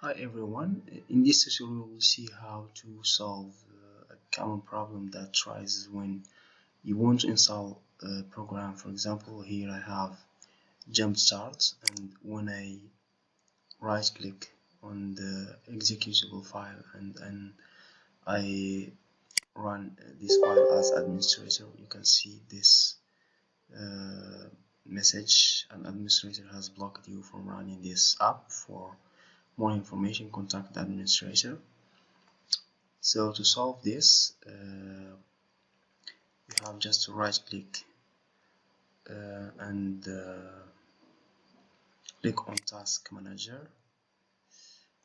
Hi everyone, in this tutorial we'll see how to solve a common problem that arises when you want to install a program. For example, here I have jumpstart, and when I right click on the executable file and I run this file as administrator, you can see this message: an administrator has blocked you from running this app. For more information, contact the administrator. So to solve this, you have just to right click and click on task manager,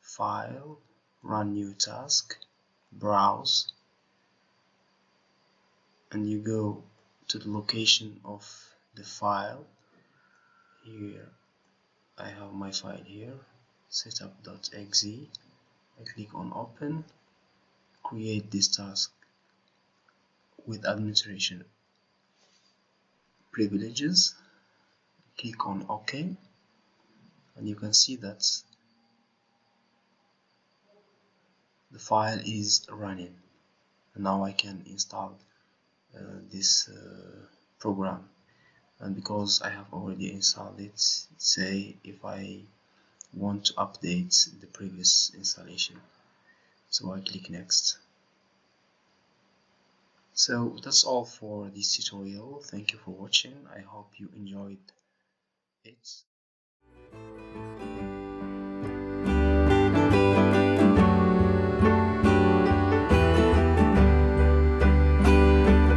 file, run new task, browse, and you go to the location of the file. Here I have my file here, setup.exe. I click on open, create this task with administration privileges, click on OK, and you can see that the file is running. Now I can install this program, and because I have already installed it, say if I want to update the previous installation, so I click next. So that's all for this tutorial. Thank you for watching. I hope you enjoyed it.